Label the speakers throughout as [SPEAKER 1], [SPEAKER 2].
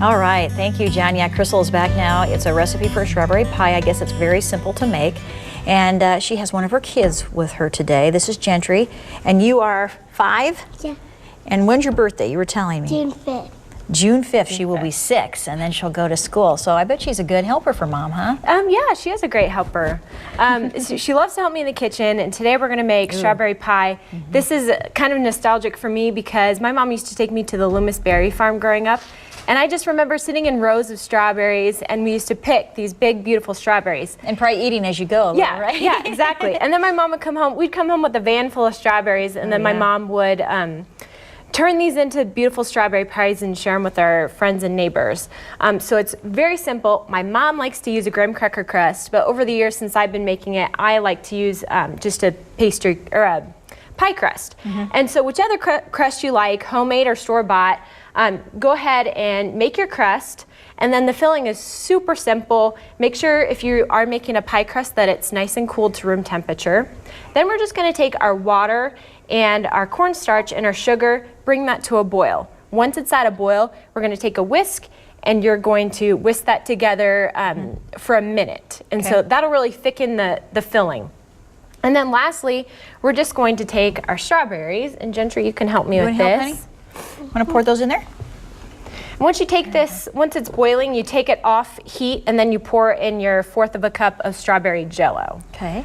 [SPEAKER 1] All right, thank you, John. Yeah, Crystal is back now. It's a recipe for a strawberry pie. I guess it's very simple to make. And she has one of her kids with her today. This is Gentry. And you are 5?
[SPEAKER 2] Yeah.
[SPEAKER 1] And when's your birthday? You were telling me.
[SPEAKER 2] June 5th.
[SPEAKER 1] June 5th, she will be 6, and then she'll go to school. So I bet she's a good helper for Mom, huh?
[SPEAKER 3] Yeah, she is a great helper. She loves to help me in the kitchen, and today we're going to make strawberry pie. This is kind of nostalgic for me because my mom used to take me to the Loomis Berry Farm growing up, and I just remember sitting in rows of strawberries, and we used to pick these big, beautiful strawberries.
[SPEAKER 1] And probably eating as you go,
[SPEAKER 3] Yeah,
[SPEAKER 1] right?
[SPEAKER 3] Yeah, exactly. And then my mom would come home. We'd come home with a van full of strawberries, and then my mom would turn these into beautiful strawberry pies and share them with our friends and neighbors. So it's very simple. My mom likes to use a graham cracker crust, but over the years since I've been making it, I like to use just a pastry or a pie crust. And so whichever crust you like, homemade or store-bought, go ahead and make your crust. And then the filling is super simple. Make sure if you are making a pie crust that it's nice and cooled to room temperature. Then we're just going to take our water and our cornstarch and our sugar, bring that to a boil. Once it's at a boil, we're going to take a whisk and you're going to whisk that together for a minute. And so that'll really thicken the filling. And then lastly, we're just going to take our strawberries, and Gentry, you can help me with this.
[SPEAKER 1] Want to pour those in there?
[SPEAKER 3] Once you take this, once it's boiling, you take it off heat and then you pour in your 1/4 cup of strawberry jello.
[SPEAKER 1] Okay.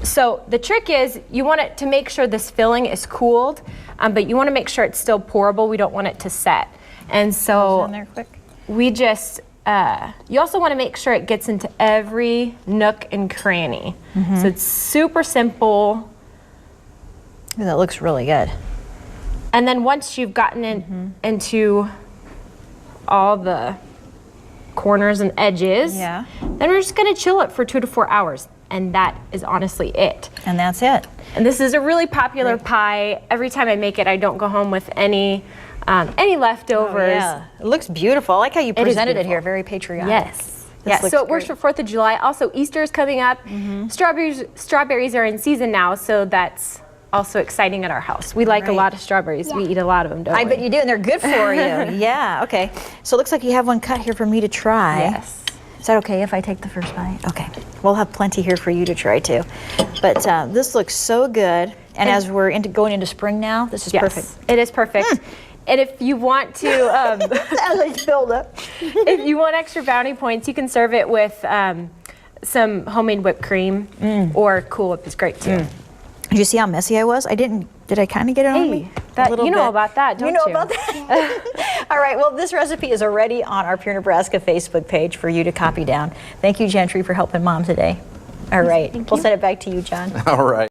[SPEAKER 3] So the trick is you want it to make sure this filling is cooled, but you want to make sure it's still pourable. We don't want it to set. And so
[SPEAKER 1] in there quick.
[SPEAKER 3] We just, you also want to make sure it gets into every nook and cranny. So it's super simple.
[SPEAKER 1] Ooh, that looks really good.
[SPEAKER 3] And then once you've gotten it into all the corners and edges, then we're just going to chill it for 2 to 4 hours. And that is honestly it.
[SPEAKER 1] And that's it.
[SPEAKER 3] And this is a really popular pie. Every time I make it, I don't go home with any leftovers.
[SPEAKER 1] Oh, yeah. It looks beautiful. I like how you presented it here. Very patriotic.
[SPEAKER 3] Yes. Yeah, so it works for 4th of July. Also, Easter is coming up. Strawberries are in season now, so that's also exciting at our house. We like a lot of strawberries. We eat a lot of them, don't we?
[SPEAKER 1] I bet you do, and they're good for you. Yeah, okay. So it looks like you have one cut here for me to try.
[SPEAKER 3] Yes.
[SPEAKER 1] Is that okay if I take the first bite? Okay. We'll have plenty here for you to try too. But this looks so good. And as we're going into spring now, this is perfect.
[SPEAKER 3] It is perfect. And if you want to,
[SPEAKER 1] as I filled up.
[SPEAKER 3] If you want extra brownie points, you can serve it with some homemade whipped cream or Cool Whip is great too.
[SPEAKER 1] Did you see how messy I was? Did I kind of get it on me?
[SPEAKER 3] You know about that, don't you?
[SPEAKER 1] You know about that? All right, well, this recipe is already on our Pure Nebraska Facebook page for you to copy down. Thank you, Gentry, for helping Mom today. All right, we'll send it back to you, John.
[SPEAKER 4] All right.